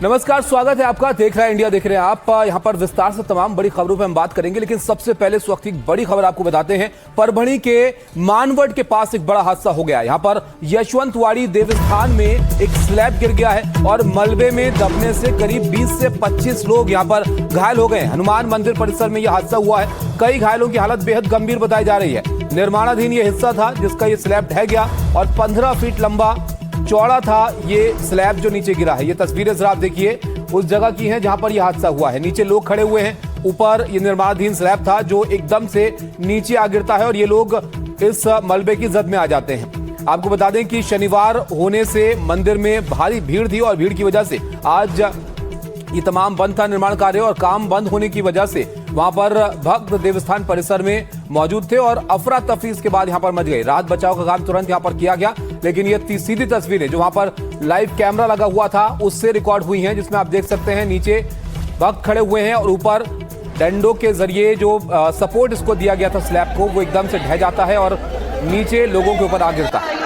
नमस्कार, स्वागत है आपका। देख रहे हैं इंडिया देख रहे हैं आप। यहां पर विस्तार से तमाम बड़ी खबरों पर हम बात करेंगे, लेकिन सबसे पहले इस वक्त की बड़ी खबर आपको बताते हैं। परभणी के मानवड के पास एक बड़ा हादसा हो गया है। यहां पर यशवंतवाड़ी देवस्थान में एक स्लैब गिर गया है और मलबे में दबने से करीब 20 से 25 लोग यहां पर घायल हो गए। हनुमान मंदिर परिसर में यह हादसा हुआ है। कई घायलों की हालत बेहद गंभीर बताई जा रही है। निर्माणाधीन यह हिस्सा था जिसका यह स्लैब ढह गया और 15 फीट लंबा चौड़ा था ये स्लैब जो नीचे गिरा है। ये तस्वीरें जरा आप देखिए उस जगह की हैं जहां पर यह हादसा हुआ है। नीचे लोग खड़े हुए हैं, ऊपर ये निर्माणाधीन स्लैब था जो एकदम से नीचे आ गिरता है और ये लोग इस मलबे की जद में आ जाते हैं। आपको बता दें कि शनिवार होने से मंदिर में भारी भीड़ थी और भीड़ की वजह से आज ये तमाम बंद था निर्माण कार्य, और काम बंद होने की वजह से वहां पर भक्त देवस्थान परिसर में मौजूद थे और अफरा तफरी के बाद यहां पर मच गई। राहत बचाव का काम तुरंत यहां पर किया गया, लेकिन ये सीधी तस्वीरें जो वहां पर लाइव कैमरा लगा हुआ था उससे रिकॉर्ड हुई हैं, जिसमें आप देख सकते हैं नीचे भक्त खड़े हुए हैं और ऊपर डंडों के जरिए जो सपोर्ट इसको दिया गया था स्लैब को, वो एकदम से ढह जाता है और नीचे लोगों के ऊपर आ गिरता है।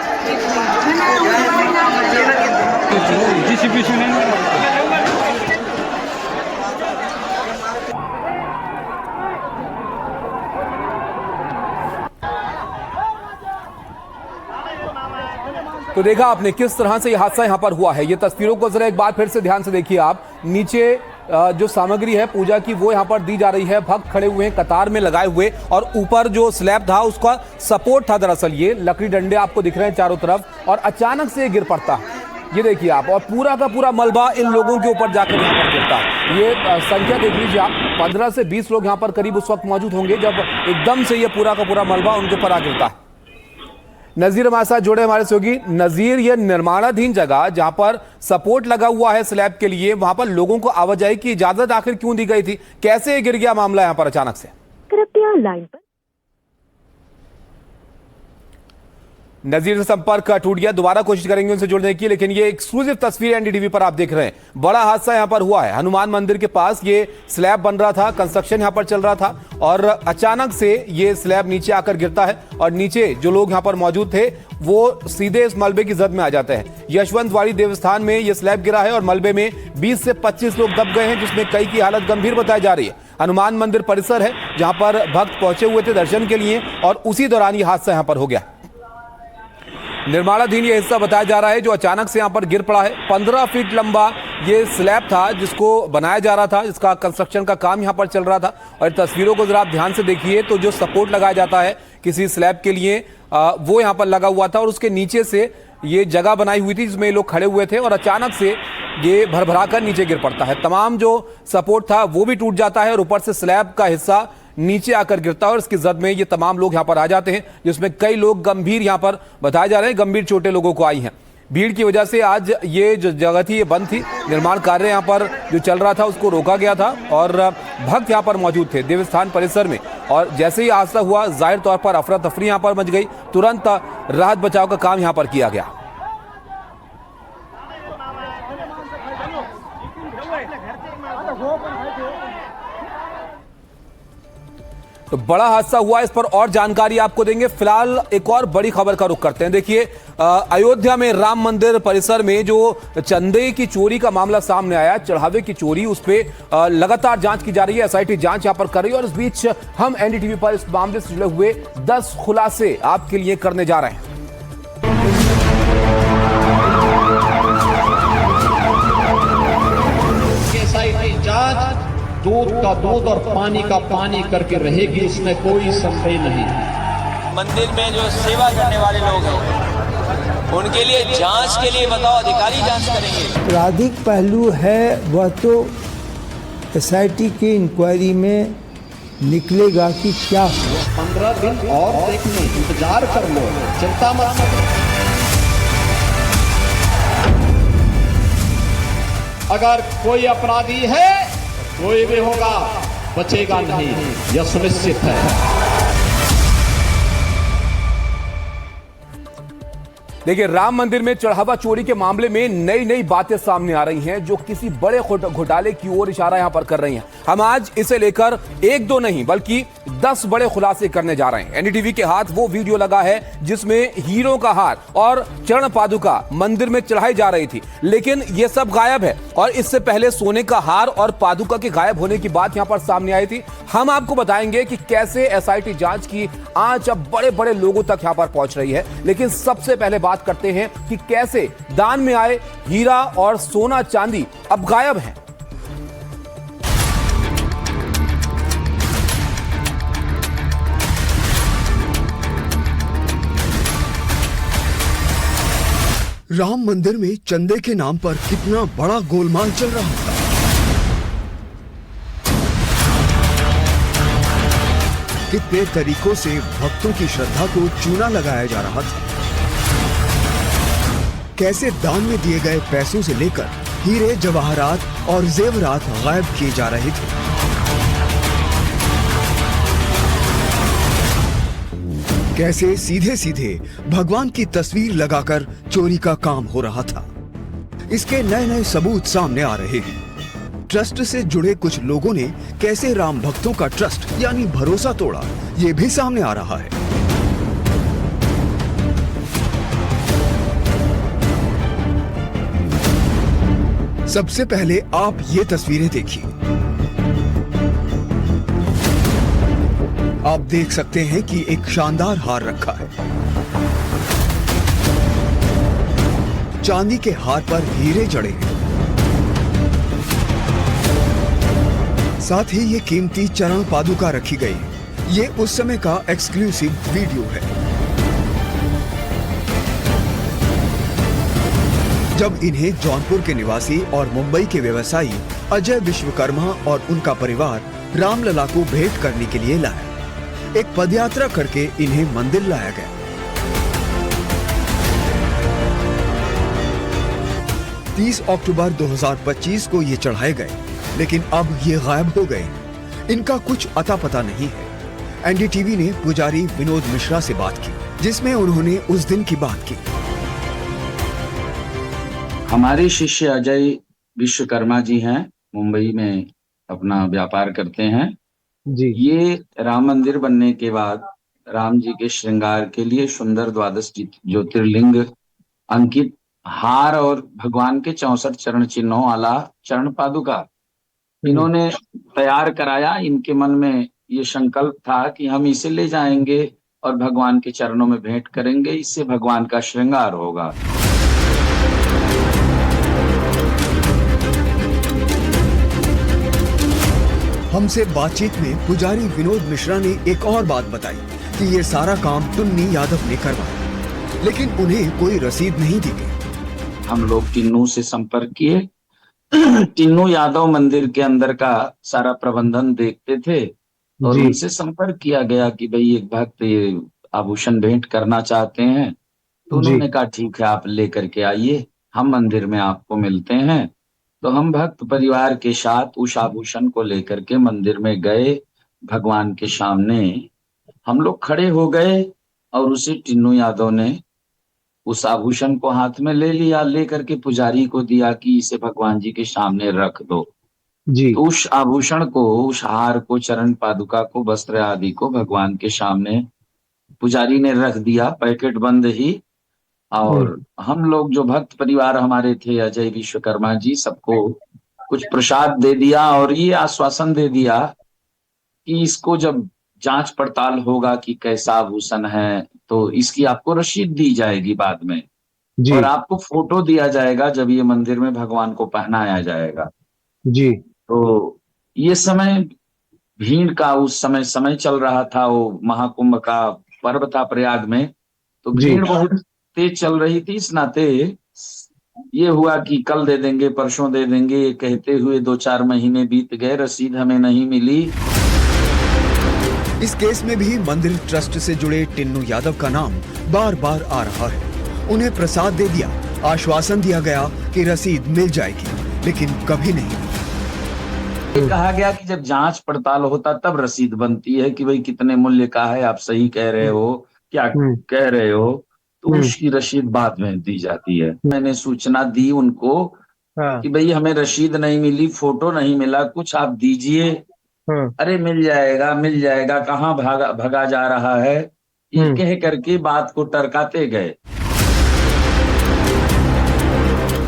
तो देखा आपने किस तरह से यह हादसा यहां पर हुआ है। ये तस्वीरों को जरा एक बार फिर से ध्यान से देखिए आप। नीचे जो सामग्री है पूजा की वो यहां पर दी जा रही है। भक्त खड़े हुए हैं कतार में लगाए हुए, और ऊपर जो स्लैब था उसका सपोर्ट था दरअसल ये लकड़ी डंडे आपको दिख रहे हैं चारों तरफ, और अचानक से गिर पड़ता है। ये देखिए आप, और पूरा का पूरा मलबा इन लोगों के ऊपर जाकर यहां पर गिरता है। ये संख्या देख लीजिए आप, 15 से 20 लोग यहां पर करीब उस वक्त मौजूद होंगे जब एकदम से ये पूरा का पूरा मलबा उनके ऊपर आ गिरता है। नजीर हमारे साथ जुड़े हमारे सहयोगी। नजीर, ये निर्माणाधीन जगह जहां पर सपोर्ट लगा हुआ है स्लैब के लिए, वहां पर लोगों को आवाजाही की इजाजत आखिर क्यों दी गई थी? कैसे गिर गया मामला यहां पर अचानक से? कृपया लाइन पर। नजीर से संपर्क टूट गया, दोबारा कोशिश करेंगे उनसे जुड़ने की, लेकिन ये एक्सक्लूसिव तस्वीर एनडीटीवी पर आप देख रहे हैं। बड़ा हादसा यहां पर हुआ है। हनुमान मंदिर के पास ये स्लैब बन रहा था, कंस्ट्रक्शन यहां पर चल रहा था, और अचानक से ये स्लैब नीचे आकर गिरता है और नीचे जो लोग यहां पर मौजूद थे वो सीधे इस मलबे की जद में आ जाते हैं। यशवंतवाड़ी देवस्थान में यह स्लैब गिरा है और मलबे में 20 से 25 लोग दब गए हैं, जिसमें कई की हालत गंभीर बताई जा रही है। हनुमान मंदिर परिसर है जहां पर भक्त पहुंचे हुए थे दर्शन के लिए, और उसी दौरान यह हादसा यहां पर हो गया। निर्माणाधीन यह हिस्सा बताया जा रहा है जो अचानक से यहां पर गिर पड़ा है। 15 फीट लंबा ये स्लैब था जिसको बनाया जा रहा था, जिसका कंस्ट्रक्शन का काम यहां पर चल रहा था। और तस्वीरों को जरा आप ध्यान से देखिए तो जो सपोर्ट लगाया जाता है किसी स्लैब के लिए वो यहां पर लगा हुआ था, और उसके नीचे से ये जगह बनाई हुई थी जिसमें लोग खड़े हुए थे, और अचानक से ये भरभरा कर नीचे गिर पड़ता है। तमाम जो सपोर्ट था वो भी टूट जाता है और ऊपर से स्लैब का हिस्सा नीचे आकर गिरता है और इसकी जद में ये तमाम लोग यहां पर आ जाते हैं, जिसमें कई लोग गंभीर यहां पर बताए जा रहे हैं गंभीर चोटें लोगों को आई हैं। भीड़ की वजह से आज ये जो जगह थी ये बंद थी। निर्माण कार्य यहां पर जो चल रहा था उसको रोका गया था और भक्त यहां पर मौजूद थे देवस्थान परिसर में, और जैसे ही हादसा हुआ जाहिर तौर पर अफरा तफरी यहां पर मच गई। तुरंत राहत बचाव का काम यहां पर किया गया। तो बड़ा हादसा हुआ, इस पर और जानकारी आपको देंगे। फिलहाल एक और बड़ी खबर का रुख करते हैं। देखिए, अयोध्या में राम मंदिर परिसर में जो चंदे की चोरी का मामला सामने आया, चढ़ावे की चोरी, उस पर लगातार जांच की जा रही है। एसआईटी जांच यहां पर कर रही है, और इस बीच हम एनडीटीवी पर इस मामले से जुड़े हुए 10 खुलासे आपके लिए करने जा रहे हैं। एसआईटी जांच दूध का दूध और पानी का पानी करके रहेगी, इसमें कोई संशय नहीं। मंदिर में जो सेवा करने वाले लोग हैं उनके लिए जांच के लिए बताओ, अधिकारी जांच करेंगे। आपराधिक पहलू है वह तो एसआईटी की इंक्वायरी में निकलेगा कि क्या हुआ। 15 दिन और देखने इंतजार कर लो, चिंता मत करो। अगर कोई अपराधी है कोई भी होगा, बचेगा नहीं, यह सुनिश्चित है। देखिए, राम मंदिर में चढ़ावा चोरी के मामले में नई नई बातें सामने आ रही हैं जो किसी बड़े घोटाले की ओर इशारा यहां पर कर रही हैं। हम आज इसे लेकर एक दो नहीं बल्कि 10 बड़े खुलासे करने जा रहे हैं। एनडीटीवी के हाथ वो वीडियो लगा है जिसमें हीरों का हार और चरण पादुका मंदिर में चढ़ाई जा रही थी, लेकिन यह सब गायब है। और इससे पहले सोने का हार और पादुका के गायब होने की बात यहां पर सामने आई थी। हम आपको बताएंगे कि कैसे एसआईटी जांच की आंच अब बड़े बड़े लोगों तक यहां पर पहुंच रही है। लेकिन सबसे पहले बात करते हैं कि कैसे दान में आए हीरा और सोना चांदी अब गायब हैं। राम मंदिर में चंदे के नाम पर कितना बड़ा गोलमाल चल रहा था। कितने तरीकों से भक्तों की श्रद्धा को चूना लगाया जा रहा था। कैसे दान में दिए गए पैसों से लेकर हीरे जवाहरात और जेवरात गायब किए जा रहे थे। कैसे सीधे सीधे भगवान की तस्वीर लगाकर चोरी का काम हो रहा था। इसके नए नए सबूत सामने आ रहे हैं। ट्रस्ट से जुड़े कुछ लोगों ने कैसे राम भक्तों का ट्रस्ट यानी भरोसा तोड़ा, ये भी सामने आ रहा है। सबसे पहले आप ये तस्वीरें देखिए। आप देख सकते हैं कि एक शानदार हार रखा है। चांदी के हार पर हीरे जड़े हैं। साथ ही ये कीमती चरण पादुका रखी गई है। ये उस समय का एक्सक्लूसिव वीडियो है जब इन्हें जौनपुर के निवासी और मुंबई के व्यवसायी अजय विश्वकर्मा और उनका परिवार रामलला को भेंट करने के लिए लाए। एक पदयात्रा करके इन्हें मंदिर लाया गया। अक्टूबर 2025 को ये चढ़ाए गए, लेकिन अब ये गायब हो गए। इनका कुछ अता पता नहीं है। एनडीटीवी ने पुजारी विनोद मिश्रा से बात की, जिसमें उन्होंने उस दिन की बात की। हमारे शिष्य अजय विश्वकर्मा जी हैं, मुंबई में अपना व्यापार करते हैं जी। ये राम मंदिर बनने के बाद राम जी के श्रृंगार के लिए सुंदर 12 ज्योतिर्लिंग अंकित हार और भगवान के 64 चरण चिन्हों वाला चरण पादुका इन्होंने तैयार कराया। इनके मन में ये संकल्प था कि हम इसे ले जाएंगे और भगवान के चरणों में भेंट करेंगे, इससे भगवान का श्रृंगार होगा। हमसे बातचीत में पुजारी विनोद मिश्रा ने एक और बात बताई कि ये सारा काम टुन्नी यादव ने करवाया, लेकिन उन्हें कोई रसीद नहीं दी गई। हम लोग टिन्नू से संपर्क किए। टिन्नू यादव मंदिर के अंदर का सारा प्रबंधन देखते थे और उनसे संपर्क किया गया कि भाई एक भक्त ये आभूषण भेंट करना चाहते हैं। तो उन्होंने कहा ठीक है, आप लेकर के आइए, हम मंदिर में आपको मिलते हैं। तो हम भक्त परिवार के साथ उस आभूषण को लेकर के मंदिर में गए। भगवान के सामने हम लोग खड़े हो गए और उसे टिन्नू यादव ने उस आभूषण को हाथ में ले लिया, लेकर के पुजारी को दिया कि इसे भगवान जी के सामने रख दो जी। तो उस आभूषण को, उस हार को, चरण पादुका को, वस्त्र आदि को भगवान के सामने पुजारी ने रख दिया, पैकेट बंद ही। और हम लोग जो भक्त परिवार हमारे थे, अजय विश्वकर्मा जी, सबको कुछ प्रसाद दे दिया और ये आश्वासन दे दिया कि इसको जब जांच पड़ताल होगा कि कैसा आभूषण है तो इसकी आपको रसीद दी जाएगी बाद में जी। और आपको फोटो दिया जाएगा जब ये मंदिर में भगवान को पहनाया जाएगा जी। तो ये समय भीड़ का उस समय चल रहा था, वो महाकुंभ का पर्व था प्रयाग में, तो भीड़ बहुत तेज चल रही थी। इस नाते ये हुआ कि कल दे देंगे, परसों दे देंगे, ये कहते हुए 2-4 महीने बीत गए, रसीद हमें नहीं मिली। इस केस में भी मंदिर ट्रस्ट से जुड़े टिन्नू यादव का नाम बार बार आ रहा है। उन्हें प्रसाद दे दिया, आश्वासन दिया गया कि रसीद मिल जाएगी, लेकिन कभी नहीं। कहा गया कि जब जांच पड़ताल होता तब रसीद बनती है कि भाई कितने मूल्य का है, आप सही कह रहे हो, क्या कह रहे हो। तो उसकी रसीद बाद में दी जाती है। मैंने सूचना दी उनको कि भाई हमें रसीद नहीं मिली, फोटो नहीं मिला, कुछ आप दीजिए। अरे मिल जाएगा, कहाँ भगा जा रहा है, ये कह करके बात को टरकाते गए।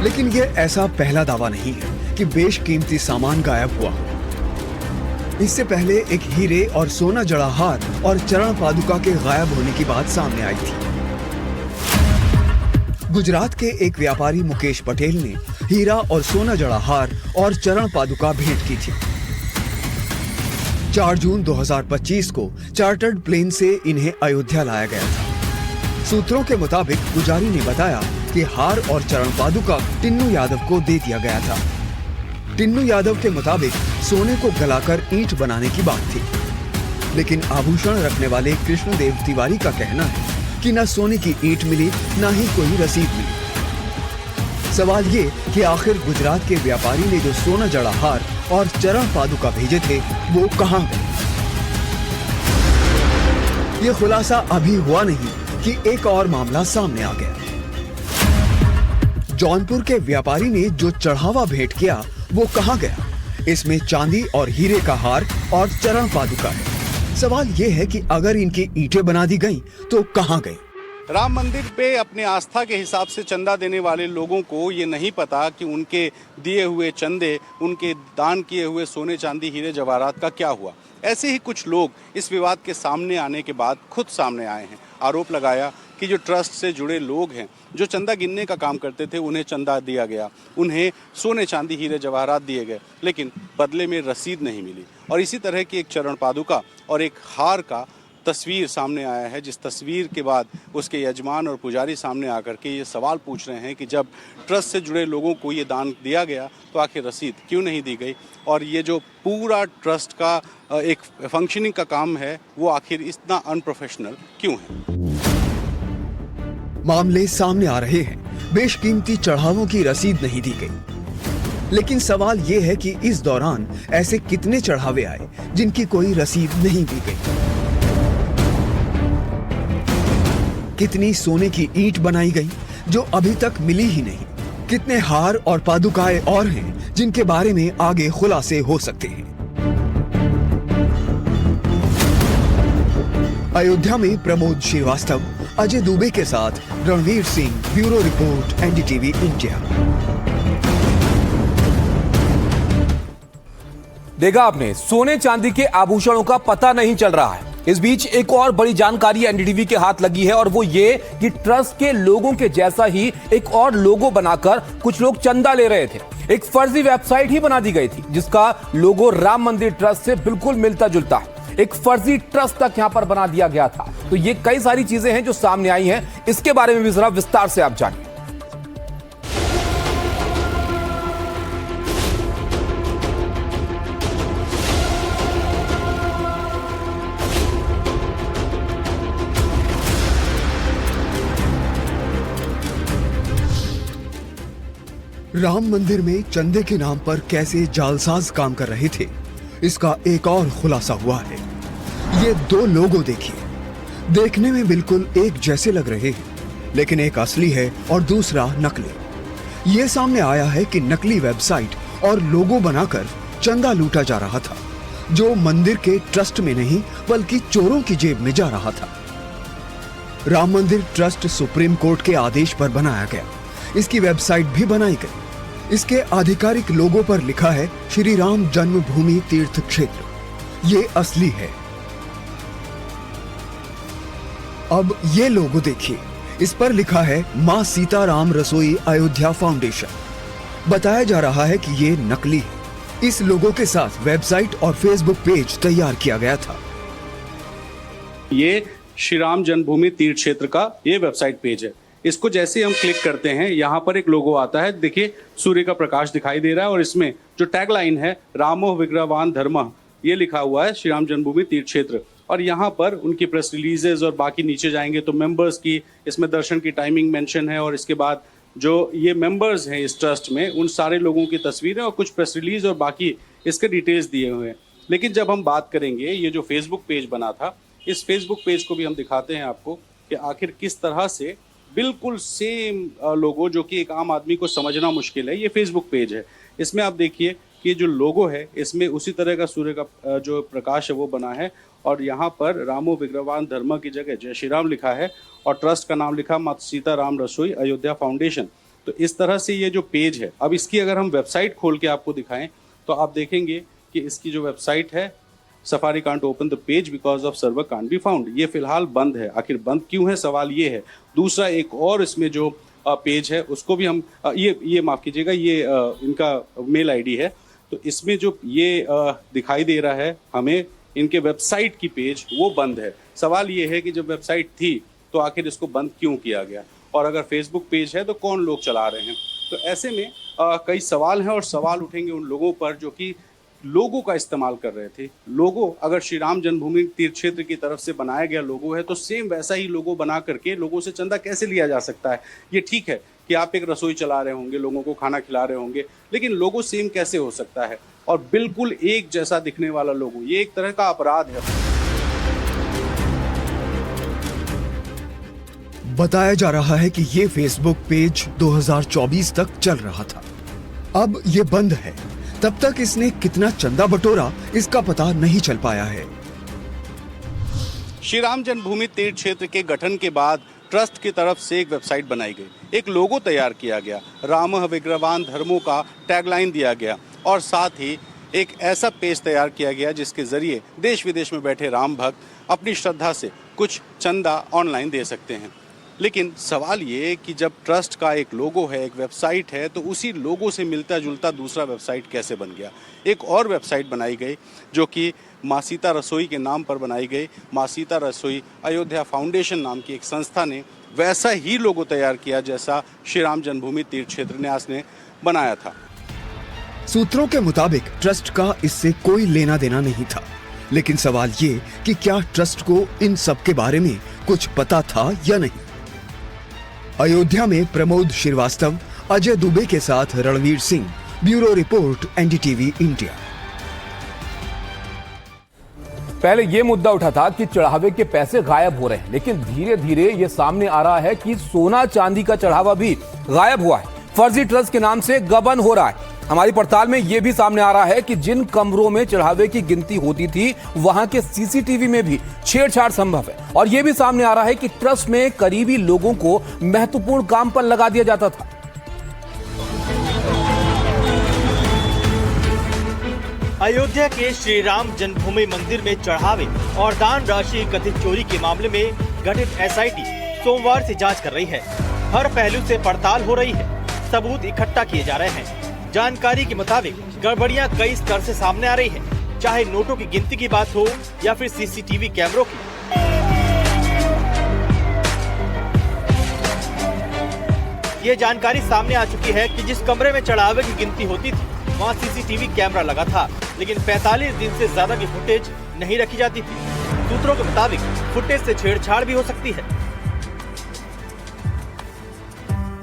लेकिन ये ऐसा पहला दावा नहीं है कि बेशकीमती सामान गायब हुआ। इससे पहले एक हीरे और सोना जड़ा हार और चरण पादुका के गायब होने की बात सामने आई थी। गुजरात के एक व्यापारी मुकेश पटेल ने हीरा और सोना जड़ा हार और चरण पादुका भेंट की थी। 4 जून 2025 को चार्टर्ड प्लेन से इन्हें अयोध्या लाया गया था। सूत्रों के मुताबिक पुजारी ने बताया कि हार और चरण पादुका टिन्नू यादव को दे दिया गया था। टिन्नू यादव के मुताबिक सोने को गलाकर ईंट बनाने की बात थी, लेकिन आभूषण रखने वाले कृष्णदेव तिवारी का कहना है कि न सोने की ईंट मिली, न ही कोई रसीद मिली। सवाल ये कि आखिर गुजरात के व्यापारी ने जो सोना जड़ा हार और चरण पादुका भेजे थे वो कहां गए? ये खुलासा अभी हुआ नहीं कि एक और मामला सामने आ गया। जौनपुर के व्यापारी ने जो चढ़ावा भेंट किया वो कहां गया? इसमें चांदी और हीरे का हार और चरण पादुका है। सवाल ये है कि अगर इनकी ईंटें बना दी गईं तो कहां गए? राम मंदिर पे अपने आस्था के हिसाब से चंदा देने वाले लोगों को ये नहीं पता कि उनके दिए हुए चंदे, उनके दान किए हुए सोने चांदी हीरे जवाहरात का क्या हुआ। ऐसे ही कुछ लोग इस विवाद के सामने आने के बाद खुद सामने आए हैं। आरोप लगाया कि जो ट्रस्ट से जुड़े लोग हैं, जो चंदा गिनने का काम करते थे, उन्हें चंदा दिया गया, उन्हें सोने चांदी हीरे जवाहरात दिए गए, लेकिन बदले में रसीद नहीं मिली। और इसी तरह की एक चरण पादुका और एक हार का तस्वीर सामने आया है, जिस तस्वीर के बाद उसके यजमान और पुजारी सामने आकर के ये सवाल पूछ रहे हैं कि जब ट्रस्ट से जुड़े लोगों को ये दान दिया गया तो आखिर रसीद क्यों नहीं दी गई, और ये जो पूरा ट्रस्ट का एक फंक्शनिंग का काम है वो आखिर इतना अनप्रोफेशनल क्यों है। मामले सामने आ रहे हैं, बेशकीमती चढ़ावों की रसीद नहीं दी गई। लेकिन सवाल ये है कि इस दौरान ऐसे कितने चढ़ावे आए जिनकी कोई रसीद नहीं दी गई? कितनी सोने की ईंट बनाई गई जो अभी तक मिली ही नहीं? कितने हार और पादुकाएं और हैं जिनके बारे में आगे खुलासे हो सकते हैं? अयोध्या में प्रमोद श्रीवास्तव, अजय दुबे के साथ Ranveer Singh, bureau report, NDTV India. देखा आपने, सोने चांदी के आभूषणों का पता नहीं चल रहा है। इस बीच एक और बड़ी जानकारी एनडीटीवी के हाथ लगी है, और वो ये कि ट्रस्ट के लोगों के जैसा ही एक और लोगो बनाकर कुछ लोग चंदा ले रहे थे। एक फर्जी वेबसाइट ही बना दी गई थी जिसका लोगो राम मंदिर ट्रस्ट से बिल्कुल मिलता जुलता है। एक फर्जी ट्रस्ट तक यहां पर बना दिया गया था। तो ये कई सारी चीजें हैं जो सामने आई हैं, इसके बारे में भी जरा विस्तार से आप जानिए। राम मंदिर में चंदे के नाम पर कैसे जालसाज काम कर रहे थे, इसका एक और खुलासा हुआ है। ये 2 लोगो देखिए, देखने में बिल्कुल एक जैसे लग रहे हैं, लेकिन एक असली है और दूसरा नकली। ये सामने आया है कि नकली वेबसाइट और लोगो बनाकर चंदा लूटा जा रहा था, जो मंदिर के ट्रस्ट में नहीं बल्कि चोरों की जेब में जा रहा था। राम मंदिर ट्रस्ट सुप्रीम कोर्ट के आदेश पर बनाया गया। इसकी वेबसाइट भी बनाई गई। इसके आधिकारिक लोगो पर लिखा है श्री राम जन्मभूमि तीर्थ क्षेत्र। ये असली है। अब ये लोगो देखिए, इस पर लिखा है मां सीताराम रसोई अयोध्या फाउंडेशन। बताया जा रहा है कि ये नकली है। इस लोगो के साथ वेबसाइट और फेसबुक पेज तैयार किया गया था। ये श्री राम जन्मभूमि तीर्थ क्षेत्र का ये वेबसाइट पेज है। इसको जैसे हम क्लिक करते हैं, यहाँ पर एक लोगो आता है। देखिए, सूर्य का प्रकाश दिखाई दे रहा है और इसमें जो टैगलाइन है रामो विग्रहवान धर्मः, ये लिखा हुआ है श्री राम जन्मभूमि तीर्थ क्षेत्र। और यहाँ पर उनकी प्रेस रिलीजेज और बाकी नीचे जाएंगे तो मेंबर्स की, इसमें दर्शन की टाइमिंग मेंशन है, और इसके बाद जो ये मेंबर्स हैं इस ट्रस्ट में, उन सारे लोगों की तस्वीरें और कुछ प्रेस रिलीज और बाकी इसके डिटेल्स दिए हुए हैं। लेकिन जब हम बात करेंगे ये जो फेसबुक पेज बना था, इस फेसबुक पेज को भी हम दिखाते हैं आपको कि आखिर किस तरह से बिल्कुल सेम लोगो, जो कि एक आम आदमी को समझना मुश्किल है। ये फेसबुक पेज है, इसमें आप देखिए कि जो लोगो है इसमें उसी तरह का सूर्य का जो प्रकाश है वो बना है, और यहाँ पर रामो विग्रहवान धर्म की जगह जय श्री राम लिखा है, और ट्रस्ट का नाम लिखा माता सीता राम रसोई अयोध्या फाउंडेशन। तो इस तरह से ये जो पेज है, अब इसकी अगर हम वेबसाइट खोल के आपको दिखाएं तो आप देखेंगे कि इसकी जो वेबसाइट है, safari can't open the page because of server can't be found, ये फिलहाल बंद है। आखिर बंद क्यों है, सवाल ये है। दूसरा, एक और इसमें जो पेज है उसको भी हम ये माफ कीजिएगा, ये इनका मेल आईडी है, तो इसमें जो ये दिखाई दे रहा है हमें इनके वेबसाइट की पेज, वो बंद है। सवाल ये है कि जब वेबसाइट थी तो आखिर इसको बंद क्यों किया गया, और अगर फेसबुक पेज है तो कौन लोग चला रहे हैं। तो ऐसे में कई सवाल हैं, और सवाल उठेंगे उन लोगों पर जो कि लोगो का इस्तेमाल कर रहे थे। लोगो अगर श्री राम जन्मभूमि तीर्थ क्षेत्र की तरफ से बनाया गया लोगो है तो सेम वैसा ही लोगो बना करके लोगों से चंदा कैसे लिया जा सकता है। ये ठीक है कि आप एक रसोई चला रहे होंगे, लोगों को खाना खिला रहे होंगे, लेकिन लोगो सेम कैसे हो सकता है, और बिल्कुल एक जैसा दिखने वाला लोगो, ये एक तरह का अपराध है। बताया जा रहा है कि ये फेसबुक पेज 2024 तक चल रहा था, अब ये बंद है। तब तक इसने कितना चंदा बटोरा इसका पता नहीं चल पाया है। श्री राम जन्मभूमि तीर्थ क्षेत्र के गठन के बाद ट्रस्ट की तरफ से एक वेबसाइट बनाई गई, एक लोगो तैयार किया गया, रामः विग्रहवान धर्मो का टैगलाइन दिया गया, और साथ ही एक ऐसा पेज तैयार किया गया जिसके जरिए देश विदेश में बैठे राम भक्त अपनी श्रद्धा से कुछ चंदा ऑनलाइन दे सकते हैं। लेकिन सवाल ये कि जब ट्रस्ट का एक लोगो है, एक वेबसाइट है, तो उसी लोगो से मिलता जुलता दूसरा वेबसाइट कैसे बन गया। एक और वेबसाइट बनाई गई जो कि माँ सीता रसोई के नाम पर बनाई गई। माँ सीता रसोई अयोध्या फाउंडेशन नाम की एक संस्था ने वैसा ही लोगो तैयार किया जैसा श्री राम जन्मभूमि तीर्थ क्षेत्र न्यास ने बनाया था। सूत्रों के मुताबिक ट्रस्ट का इससे कोई लेना देना नहीं था, लेकिन सवाल ये कि क्या ट्रस्ट को इन सब के बारे में कुछ पता था या नहीं। अयोध्या में प्रमोद श्रीवास्तव, अजय दुबे के साथ Ranveer Singh, bureau report, NDTV India. पहले यह मुद्दा उठा था कि चढ़ावे के पैसे गायब हो रहे हैं, लेकिन धीरे धीरे यह सामने आ रहा है कि सोना चांदी का चढ़ावा भी गायब हुआ है। फर्जी ट्रस्ट के नाम से गबन हो रहा है। हमारी पड़ताल में यह भी सामने आ रहा है कि जिन कमरों में चढ़ावे की गिनती होती थी वहां के सीसीटीवी में भी छेड़छाड़ संभव है, और यह भी सामने आ रहा है कि ट्रस्ट में करीबी लोगों को महत्वपूर्ण काम पर लगा दिया जाता था। अयोध्या के श्री राम जन्मभूमि मंदिर में चढ़ावे और दान राशि कथित चोरी के मामले में गठित एसआईटी सोमवार से जांच कर रही है। हर पहलू से पड़ताल हो रही है, सबूत इकट्ठा किए जा रहे हैं। जानकारी के मुताबिक गड़बड़ियां कई स्तर से सामने आ रही है, चाहे नोटों की गिनती की बात हो या फिर सीसीटीवी कैमरों की। ये जानकारी सामने आ चुकी है कि जिस कमरे में चढ़ावे की गिनती होती थी वहाँ सीसीटीवी कैमरा लगा था, लेकिन 45 दिन से ज्यादा की फुटेज नहीं रखी जाती थी। सूत्रों के मुताबिक फुटेज से छेड़छाड़ भी हो सकती है।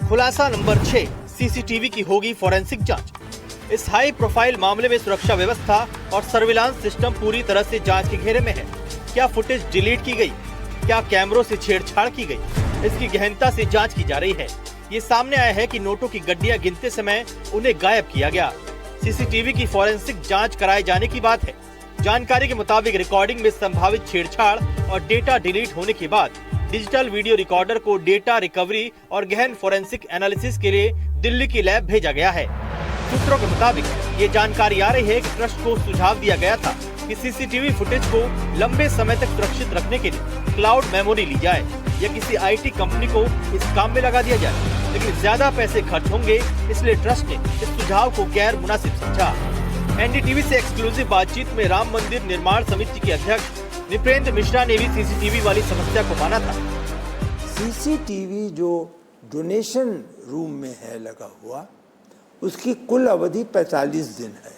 खुलासा नंबर 6, सीसीटीवी की होगी फॉरेंसिक जांच। इस हाई प्रोफाइल मामले में सुरक्षा व्यवस्था और सर्विलांस सिस्टम पूरी तरह से जांच के घेरे में है। क्या फुटेज डिलीट की गई, क्या कैमरों से छेड़छाड़ की गई, इसकी गहनता से जांच की जा रही है। ये सामने आया है कि नोटों की गड्डियां गिनते समय उन्हें गायब किया गया। सीसीटीवी की फॉरेंसिक जांच कराए जाने की बात है। जानकारी के मुताबिक रिकॉर्डिंग में संभावित छेड़छाड़ और डेटा डिलीट होने के बाद डिजिटल वीडियो रिकॉर्डर को डेटा रिकवरी और गहन फॉरेंसिक एनालिसिस के लिए दिल्ली की लैब भेजा गया है। सूत्रों के मुताबिक ये जानकारी आ रही है कि ट्रस्ट को सुझाव दिया गया था कि सीसीटीवी फुटेज को लंबे समय तक सुरक्षित रखने के लिए क्लाउड मेमोरी ली जाए या किसी आईटी कंपनी को इस काम में लगा दिया जाए, लेकिन ज्यादा पैसे खर्च होंगे, इसलिए ट्रस्ट ने इस सुझाव को गैर मुनासिब समझा। एनडीटीवी से एक्सक्लूसिव बातचीत में राम मंदिर निर्माण समिति के अध्यक्ष नृपेंद्र मिश्रा ने भी सीसीटीवी वाली समस्या को माना था। सीसीटीवी जो डोनेशन रूम में है लगा हुआ, उसकी कुल अवधि 45 दिन है,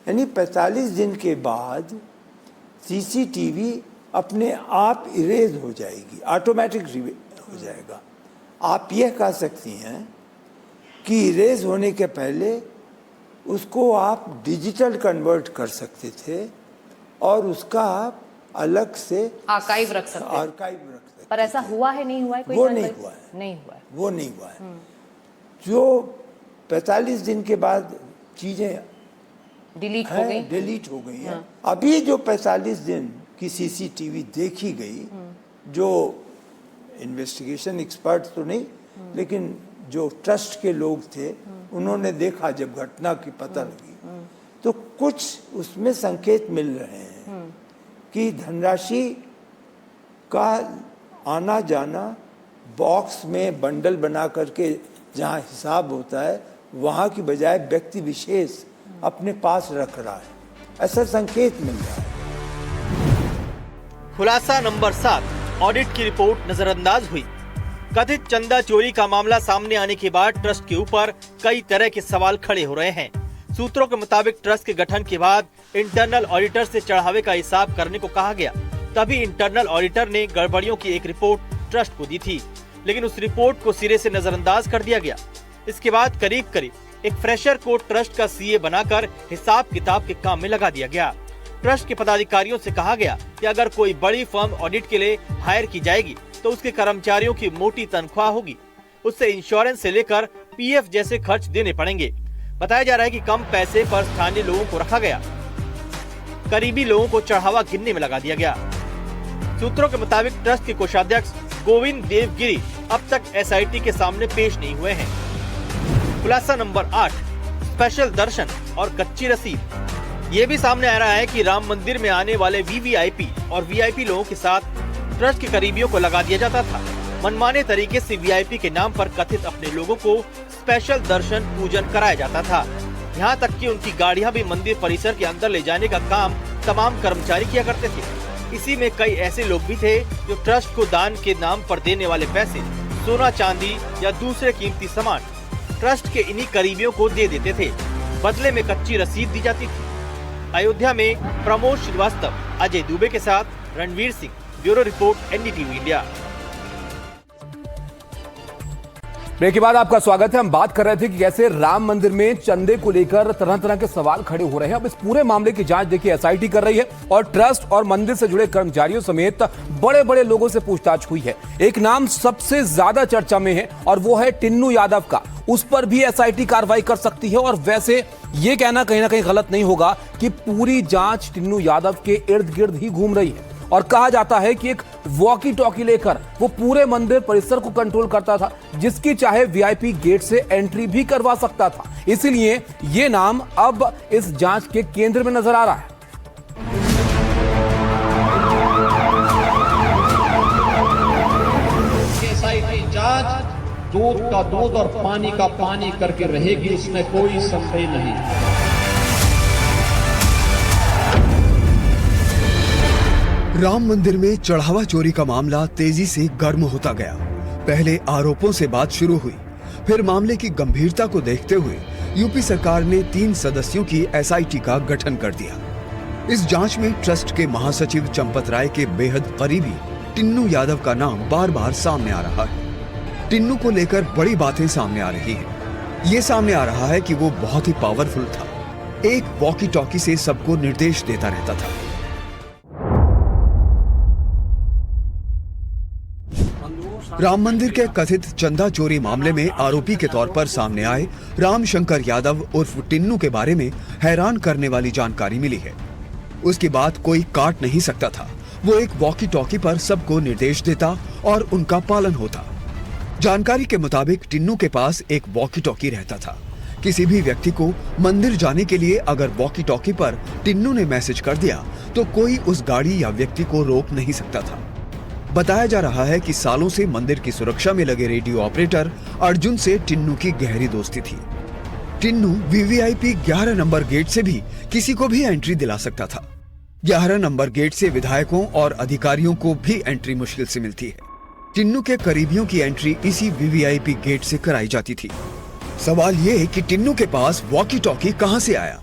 यानी 45 दिन के बाद सीसीटीवी अपने आप इरेज हो जाएगी, ऑटोमेटिक हो जाएगा। आप यह कह सकती हैं कि इरेज होने के पहले उसको आप डिजिटल कन्वर्ट कर सकते थे और उसका आप अलग से आर्काइव रख सकते। पर ऐसा हुआ है, नहीं हुआ है? कोई वो जानकारी? नहीं हुआ है। नहीं हुआ है। वो नहीं हुआ है। जो 45 दिन के बाद चीजें डिलीट हो गई। डिलीट हो गई है। अभी जो 45 दिन की सीसीटीवी देखी गई, जो इन्वेस्टिगेशन एक्सपर्ट तो नहीं, लेकिन जो ट्रस्ट के लोग थे, उन्होंने देखा जब घटना की पता लगी, तो कुछ उसमें संकेत मिल रहे हैं कि धनराशि का आना जाना बॉक्स में बंडल बना करके जहाँ हिसाब होता है, वहाँ की बजाय व्यक्ति विशेष अपने पास रख रहा है, ऐसा संकेत मिल रहा है। खुलासा नंबर 7, ऑडिट की रिपोर्ट नजरअंदाज हुई। कथित चंदा चोरी का मामला सामने आने के बाद ट्रस्ट के ऊपर कई तरह के सवाल खड़े हो रहे हैं। सूत्रों के मुताबिक ट्रस्ट के गठन के बाद इंटरनल ऑडिटर से चढ़ावे का हिसाब करने को कहा गया। तभी इंटरनल ऑडिटर ने गड़बड़ियों की एक रिपोर्ट ट्रस्ट को दी थी, लेकिन उस रिपोर्ट को सिरे से नजरअंदाज कर दिया गया। इसके बाद करीब करीब एक फ्रेशर को ट्रस्ट का सीए बनाकर हिसाब किताब के काम में लगा दिया गया। ट्रस्ट के पदाधिकारियों से कहा गया कि अगर कोई बड़ी फर्म ऑडिट के लिए हायर की जाएगी तो उसके कर्मचारियों की मोटी तनख्वाह होगी, उससे इंश्योरेंस से लेकर पीएफ जैसे खर्च देने पड़ेंगे। बताया जा रहा है कि कम पैसे पर स्थानीय लोगों को रखा गया, करीबी लोगों को चढ़ावा गिनने में लगा दिया गया। सूत्रों के मुताबिक ट्रस्ट के कोषाध्यक्ष गोविंद देवगिरी अब तक एसआईटी के सामने पेश नहीं हुए हैं। खुलासा नंबर 8, स्पेशल दर्शन और कच्ची रसीद। ये भी सामने आ रहा है कि राम मंदिर में आने वाले वीवीआईपी और वीआईपी लोगों के साथ ट्रस्ट के करीबियों को लगा दिया जाता था। मनमाने तरीके से वीआईपी के नाम पर कथित अपने लोगों को स्पेशल दर्शन पूजन कराया जाता था। यहाँ तक कि उनकी गाड़ियाँ भी मंदिर परिसर के अंदर ले जाने का काम तमाम कर्मचारी किया करते थे। इसी में कई ऐसे लोग भी थे जो ट्रस्ट को दान के नाम पर देने वाले पैसे, सोना चांदी या दूसरे कीमती सामान ट्रस्ट के इन्हीं करीबियों को दे देते थे। बदले में कच्ची रसीद दी जाती थी। अयोध्या में प्रमोद श्रीवास्तव, अजय दुबे के साथ Ranveer Singh, bureau report, NDTV India. Break के बाद आपका स्वागत है। हम बात कर रहे थे कि कैसे राम मंदिर में चंदे को लेकर तरह तरह के सवाल खड़े हो रहे हैं। अब इस पूरे मामले की जांच देखिए एसआईटी कर रही है और ट्रस्ट और मंदिर से जुड़े कर्मचारियों समेत बड़े बड़े लोगों से पूछताछ हुई है। एक नाम सबसे ज्यादा चर्चा में है और वो है टिन्नू यादव का। उस पर भी एसआईटी कार्रवाई कर सकती है और वैसे ये कहना कहीं ना कहीं गलत नहीं होगा कि पूरी जांच टिन्नू यादव के इर्द गिर्द ही घूम रही है। और कहा जाता है कि एक वॉकी टॉकी लेकर वो पूरे मंदिर परिसर को कंट्रोल करता था, जिसकी चाहे वीआईपी गेट से एंट्री भी करवा सकता था। इसीलिए ये नाम अब इस जांच के केंद्र में नजर आ रहा है। एसआईटी जांच दूध का दूध और पानी का पानी करके रहेगी, इसमें कोई संदेह नहीं। राम मंदिर में चढ़ावा चोरी का मामला तेजी से गर्म होता गया। पहले आरोपों से बात शुरू हुई, फिर मामले की गंभीरता को देखते हुए यूपी सरकार ने 3 सदस्यों की एसआईटी का गठन कर दिया। इस जांच में ट्रस्ट के महासचिव चंपत राय के बेहद करीबी टिन्नू यादव का नाम बार बार सामने आ रहा है। टिन्नू को लेकर बड़ी बातें सामने आ रही हैं। ये सामने आ रहा है कि वो बहुत ही पावरफुल था, एक वॉकी टॉकी से सबको निर्देश देता रहता था। राम मंदिर के कथित चंदा चोरी मामले में आरोपी के तौर पर सामने आए रामशंकर यादव उर्फ टिन्नू के बारे में हैरान करने वाली जानकारी मिली है। उसकी बात कोई काट नहीं सकता था। वो एक वॉकी टॉकी पर सबको निर्देश देता और उनका पालन होता। जानकारी के मुताबिक टिन्नू के पास एक वॉकी टॉकी रहता था। किसी भी व्यक्ति को मंदिर जाने के लिए अगर वॉकी टॉकी पर टिन्नू ने मैसेज कर दिया तो कोई उस गाड़ी या व्यक्ति को रोक नहीं सकता था। बताया जा रहा है कि सालों से मंदिर की सुरक्षा में लगे रेडियो ऑपरेटर अर्जुन से टिन्नू की गहरी दोस्ती थी। टिन्नू वीवीआईपी 11 नंबर गेट से भी किसी को भी एंट्री दिला सकता था। 11 नंबर गेट से विधायकों और अधिकारियों को भी एंट्री मुश्किल से मिलती है। टिन्नू के करीबियों की एंट्री इसी वीवीआईपी गेट से कराई जाती थी। सवाल ये कि टिन्नू के पास वॉकी टॉकी कहां से आया?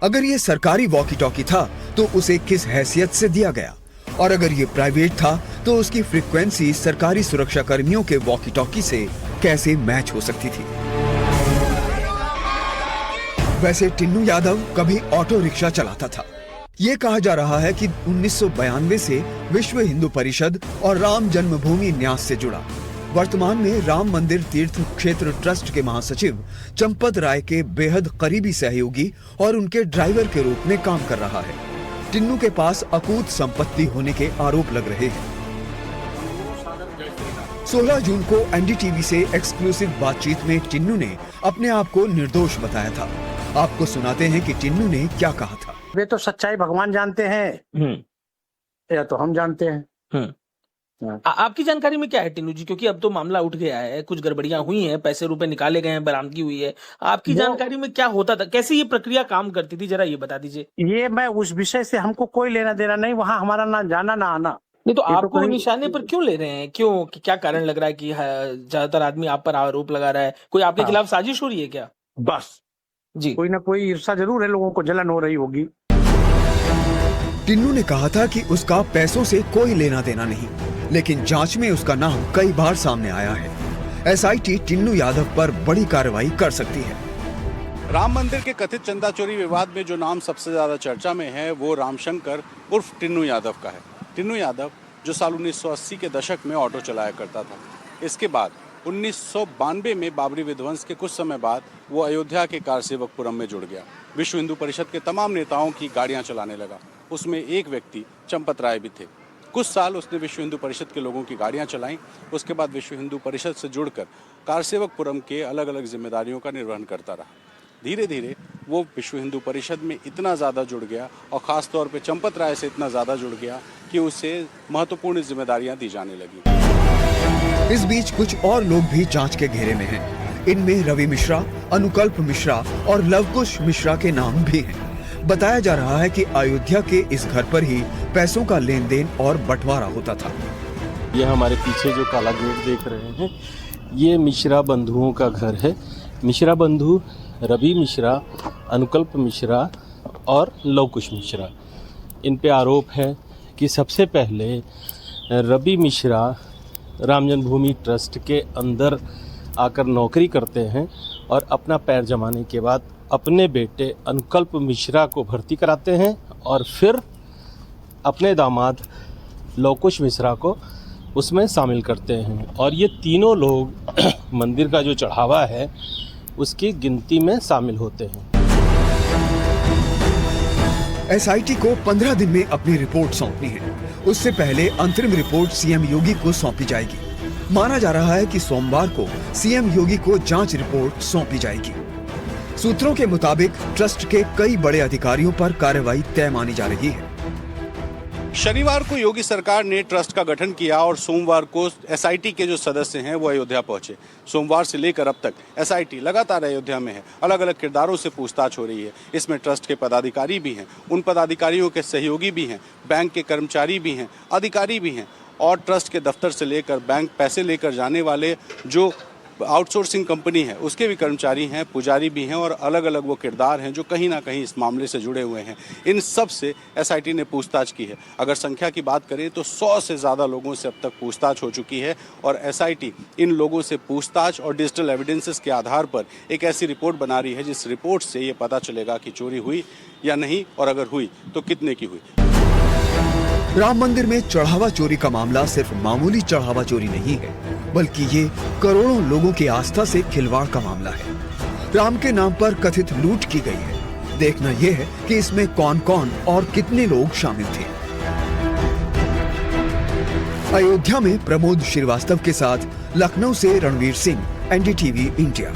अगर ये सरकारी वॉकी टॉकी था तो उसे किस हैसियत से दिया गया, और अगर ये प्राइवेट था तो उसकी फ्रीक्वेंसी सरकारी सुरक्षा कर्मियों के वॉकी टॉकी से कैसे मैच हो सकती थी? वैसे टिन्नू यादव कभी ऑटो रिक्शा चलाता था। ये कहा जा रहा है कि 1992 से विश्व हिंदू परिषद और राम जन्मभूमि न्यास से जुड़ा। वर्तमान में राम मंदिर तीर्थ क्षेत्र ट्रस्ट के महासचिव चंपत राय के बेहद करीबी सहयोगी और उनके ड्राइवर के रूप में काम कर रहा है। टिन्नू के पास अकूत संपत्ति होने के आरोप लग रहे हैं। 16 जून को एनडीटीवी से एक्सक्लूसिव बातचीत में टिन्नू ने अपने आप को निर्दोष बताया था। आपको सुनाते हैं कि टिन्नू ने क्या कहा था। वे तो सच्चाई भगवान जानते हैं या तो हम जानते हैं। आपकी जानकारी में क्या है टिन्नू जी, क्योंकि अब तो मामला उठ गया है, कुछ गड़बड़ियां हुई हैं, पैसे रुपए निकाले गए हैं, बरामदगी हुई है। आपकी जानकारी में क्या होता था, कैसे ये प्रक्रिया काम करती थी, जरा ये बता दीजिए। ये मैं उस विषय से हमको कोई लेना देना नहीं, वहाँ हमारा ना जाना ना आना। नहीं तो आपको निशाने पर क्यों ले रहे हैं, क्यों, क्या कारण लग रहा है कि ज्यादातर आदमी आप पर आरोप लगा रहा है? कोई आपके खिलाफ साजिश हो रही है क्या? बस जी, कोई ना कोई ईर्षा जरूर है, लोगों को जलन हो रही होगी। टिन्नू ने कहा था कि उसका पैसों से कोई लेना देना नहीं, लेकिन जांच में उसका नाम कई बार सामने आया है। एसआईटी टिन्नू यादव पर बड़ी कार्रवाई कर सकती है। राम मंदिर के कथित चंदा चोरी विवाद में जो नाम सबसे ज्यादा चर्चा में है वो रामशंकर उर्फ टिन्नू यादव का है। टिन्नू यादव जो साल 1980 के दशक में ऑटो चलाया करता था। इसके बाद 1992 में बाबरी विध्वंस के कुछ समय बाद वो अयोध्या के कारसेवकपुरम में जुड़ गया। विश्व हिंदू परिषद के तमाम नेताओं की गाड़ियां चलाने लगा। उसमें एक व्यक्ति चंपत राय भी थे। कुछ साल उसने विश्व हिंदू परिषद के लोगों की गाड़ियां चलाईं। उसके बाद विश्व हिंदू परिषद से जुड़कर कारसेवकपुरम के अलग अलग जिम्मेदारियों का निर्वहन करता रहा। धीरे धीरे वो विश्व हिंदू परिषद में इतना ज़्यादा जुड़ गया और ख़ास तौर पे चंपत राय से इतना ज़्यादा जुड़ गया कि उसे महत्वपूर्ण जिम्मेदारियां दी जाने लगी। इस बीच कुछ और लोग भी जांच के घेरे में हैं। इनमें रवि मिश्रा, अनुकल्प मिश्रा और लवकुश मिश्रा के नाम भी हैं। बताया जा रहा है कि अयोध्या के इस घर पर ही पैसों का लेन देन और बंटवारा होता था। ये हमारे पीछे जो काला गेट देख रहे हैं, ये मिश्रा बंधुओं का घर है। मिश्रा बंधु रवि मिश्रा, अनुकल्प मिश्रा और लवकुश मिश्रा, इन पे आरोप है कि सबसे पहले रवि मिश्रा राम जन्मभूमि ट्रस्ट के अंदर आकर नौकरी करते हैं और अपना पैर जमाने के बाद अपने बेटे अनुकल्प मिश्रा को भर्ती कराते हैं और फिर अपने दामाद लवकुश मिश्रा को उसमें शामिल करते हैं। और ये तीनों लोग मंदिर का जो चढ़ावा है उसकी गिनती में शामिल होते हैं। एसआईटी को 15 दिन में अपनी रिपोर्ट सौंपनी है। उससे पहले अंतरिम रिपोर्ट सीएम योगी को सौंपी जाएगी। माना जा रहा है कि सोमवार को सीएम योगी को जांच रिपोर्ट सौंपी जाएगी। सूत्रों के मुताबिक ट्रस्ट के कई बड़े अधिकारियों पर कार्रवाई तय मानी जा रही है। शनिवार को योगी सरकार ने ट्रस्ट का गठन किया और सोमवार को एसआईटी के जो सदस्य हैं वो अयोध्या पहुंचे। सोमवार से लेकर अब तक एसआईटी लगातार अयोध्या में है। अलग अलग किरदारों से पूछताछ हो रही है। इसमें ट्रस्ट के पदाधिकारी भी हैं, उन पदाधिकारियों के सहयोगी भी हैं, बैंक के कर्मचारी भी हैं, अधिकारी भी हैं और ट्रस्ट के दफ्तर से लेकर बैंक पैसे लेकर जाने वाले जो आउटसोर्सिंग कंपनी है उसके भी कर्मचारी हैं, पुजारी भी हैं और अलग अलग वो किरदार हैं जो कहीं ना कहीं इस मामले से जुड़े हुए हैं। इन सब से एसआईटी ने पूछताछ की है। अगर संख्या की बात करें तो 100 से ज़्यादा लोगों से अब तक पूछताछ हो चुकी है और एसआईटी इन लोगों से पूछताछ और डिजिटल एविडेंसेस के आधार पर एक ऐसी रिपोर्ट बना रही है जिस रिपोर्ट से ये पता चलेगा कि चोरी हुई या नहीं और अगर हुई तो कितने की हुई। राम मंदिर में चढ़ावा चोरी का मामला सिर्फ मामूली चढ़ावा चोरी नहीं है, बल्कि ये करोड़ों लोगों की आस्था से खिलवाड़ का मामला है। राम के नाम पर कथित लूट की गई है। देखना यह है कि इसमें कौन कौन और कितने लोग शामिल थे। अयोध्या में प्रमोद श्रीवास्तव के साथ लखनऊ से रणवीर सिंह, एनडीटीवी इंडिया।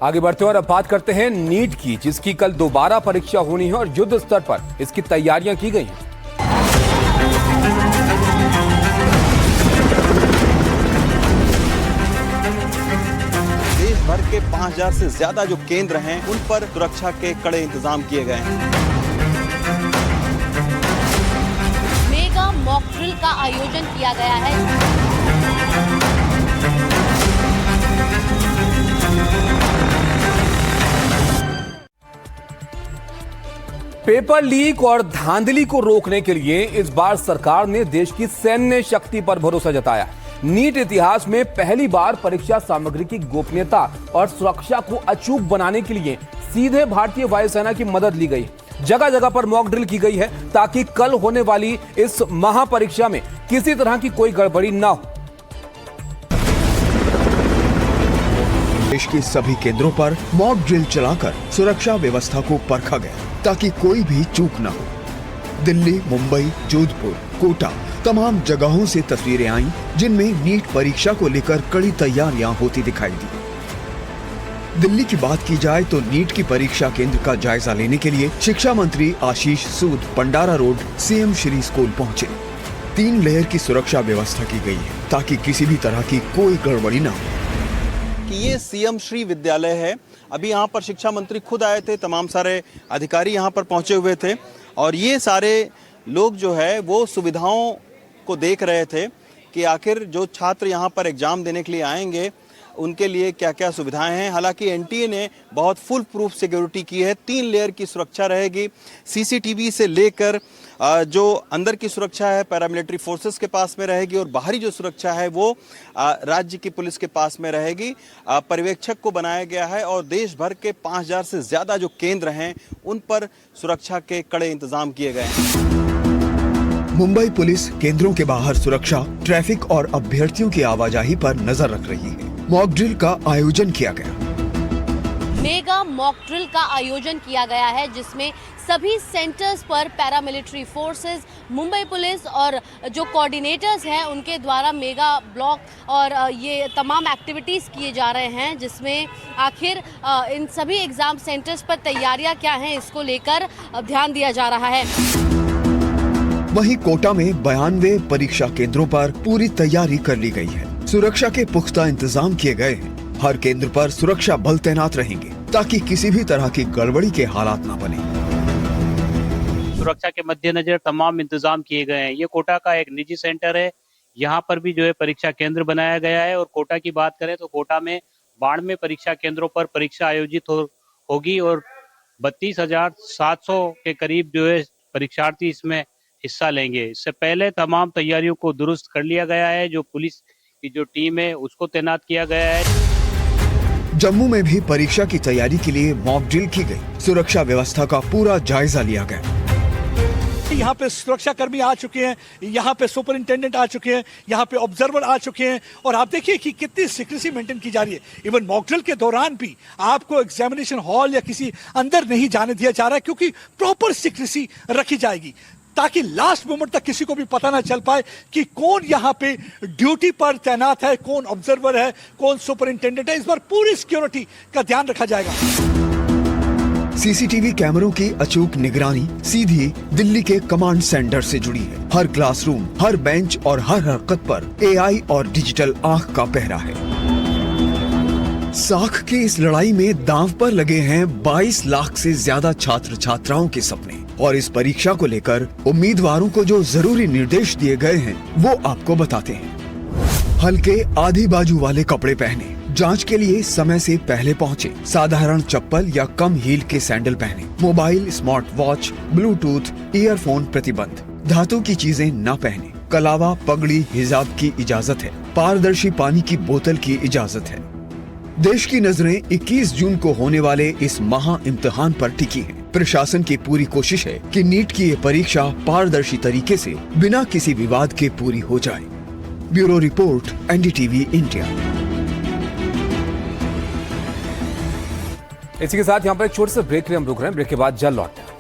आगे बढ़ते हैं और अब बात करते हैं नीट की, जिसकी कल दोबारा परीक्षा होनी है और युद्ध स्तर पर इसकी तैयारियां की गई हैं। देश भर के 5000 से ज्यादा जो केंद्र हैं उन पर सुरक्षा के कड़े इंतजाम किए गए हैं। मेगा मॉक ड्रिल का आयोजन किया गया है। पेपर लीक और धांधली को रोकने के लिए इस बार सरकार ने देश की सैन्य शक्ति पर भरोसा जताया। नीट इतिहास में पहली बार परीक्षा सामग्री की गोपनीयता और सुरक्षा को अचूक बनाने के लिए सीधे भारतीय वायुसेना की मदद ली गई। जगह जगह पर मॉक ड्रिल की गई है ताकि कल होने वाली इस महापरीक्षा में किसी तरह की कोई गड़बड़ी न हो। देश के सभी केंद्रों पर मॉक ड्रिल चलाकर सुरक्षा व्यवस्था को परखा गया ताकि कोई भी चूक न हो। दिल्ली, मुंबई, जोधपुर, कोटा तमाम जगहों से तस्वीरें आईं जिनमें नीट परीक्षा को लेकर कड़ी तैयारियां होती दिखाई दी। दिल्ली की बात की जाए तो नीट की परीक्षा केंद्र का जायजा लेने के लिए शिक्षा मंत्री Ashish Sood Pandara road CM Shri school पहुंचे। 3 लेयर की सुरक्षा व्यवस्था की गई है ताकि किसी भी तरह की कोई गड़बड़ी न हो। कि ये सीएम श्री विद्यालय है। अभी यहाँ पर शिक्षा मंत्री खुद आए थे, तमाम सारे अधिकारी यहाँ पर पहुंचे हुए थे और ये सारे लोग जो है वो सुविधाओं को देख रहे थे कि आखिर जो छात्र यहाँ पर एग्जाम देने के लिए आएंगे उनके लिए क्या क्या सुविधाएं हैं। हालांकि एनटीए ने बहुत फुल प्रूफ सिक्योरिटी की है। 3 लेयर की सुरक्षा रहेगी। सीसीटीवी से लेकर जो अंदर की सुरक्षा है पैरामिलिट्री फोर्सेस के पास में रहेगी और बाहरी जो सुरक्षा है वो राज्य की पुलिस के पास में रहेगी। पर्यवेक्षक को बनाया गया है और देश भर के 5000 से ज्यादा जो केंद्र हैं उन पर सुरक्षा के कड़े इंतजाम किए गए हैं। मुंबई पुलिस केंद्रों के बाहर सुरक्षा, ट्रैफिक और अभ्यर्थियों की आवाजाही पर नजर रख रही है। मॉक ड्रिल का आयोजन किया गया। मेगा मॉक ड्रिल का आयोजन किया गया है जिसमें सभी सेंटर्स पर पैरामिलिट्री फोर्सेस, मुंबई पुलिस और जो कोऑर्डिनेटर्स हैं उनके द्वारा मेगा ब्लॉक और ये तमाम एक्टिविटीज़ किए जा रहे हैं जिसमें आखिर इन सभी एग्ज़ाम सेंटर्स पर तैयारियां क्या हैं इसको लेकर ध्यान दिया जा रहा है। वहीं कोटा में 92 परीक्षा केंद्रों पर पूरी तैयारी कर ली गई है। सुरक्षा के पुख्ता इंतजाम किए गए हैं। हर केंद्र पर सुरक्षा बल तैनात रहेंगे ताकि किसी भी तरह की गड़बड़ी के हालात न बने। सुरक्षा के मद्देनजर तमाम इंतजाम किए गए हैं। ये कोटा का एक निजी सेंटर है। यहाँ पर भी जो है परीक्षा केंद्र बनाया गया है और कोटा की बात करें तो कोटा में 92 परीक्षा केंद्रों पर परीक्षा आयोजित होगी और 32,700 के करीब जो है परीक्षार्थी इसमें हिस्सा लेंगे। इससे पहले तमाम तैयारियों को दुरुस्त कर लिया गया है। जो पुलिस की जो टीम है उसको तैनात किया गया है। जम्मू में भी परीक्षा की तैयारी के लिए मॉक ड्रिल की गई। सुरक्षा व्यवस्था का पूरा जायजा लिया गया। यहाँ पे सुरक्षा कर्मी आ चुके हैं, यहाँ पे सुपरिंटेंडेंट आ चुके हैं, यहाँ पे ऑब्जर्वर आ चुके हैं और आप देखिए कि कितनी सीक्रेसी मेंटेन की जा रही है। इवन मॉक ड्रिल के दौरान भी आपको एग्जामिनेशन हॉल या किसी अंदर नहीं जाने दिया जा रहा है क्योंकि प्रॉपर सीक्रेसी रखी जाएगी ताकि लास्ट मोमेंट तक किसी को भी पता ना चल पाए कि कौन यहाँ पे ड्यूटी पर तैनात है, कौन ऑब्जर्वर है, कौन सुपरिंटेंडेंट है। इस बार पूरी सिक्योरिटी का ध्यान रखा जाएगा। सीसीटीवी कैमरों की अचूक निगरानी सीधी दिल्ली के कमांड सेंटर से जुड़ी है। हर क्लासरूम, हर बेंच और हर हरकत पर एआई और डिजिटल आंख का पहरा है। साख की इस लड़ाई में दांव पर लगे हैं 22 लाख से ज्यादा छात्र छात्राओं के सपने और इस परीक्षा को लेकर उम्मीदवारों को जो जरूरी निर्देश दिए गए हैं वो आपको बताते हैं। हल्के आधी बाजू वाले कपड़े पहने, जांच के लिए समय से पहले पहुंचे, साधारण चप्पल या कम हील के सैंडल पहने, mobile, smart watch, Bluetooth, earphone प्रतिबंध, धातु की चीजें न पहने, कलावा, पगड़ी, हिजाब की इजाजत है, पारदर्शी पानी की बोतल की इजाजत है। देश की नजरें 21 जून को होने वाले इस महा इम्तिहान पर टिकी हैं। प्रशासन की पूरी कोशिश है कि नीट की ये परीक्षा पारदर्शी तरीके से बिना किसी विवाद के पूरी हो जाए। Bureau report, NDTV India. इसी के साथ यहाँ पर एक छोटे से ब्रेक के लिए हम रुक रहे हैं। ब्रेक के बाद जल्द लौटते हैं।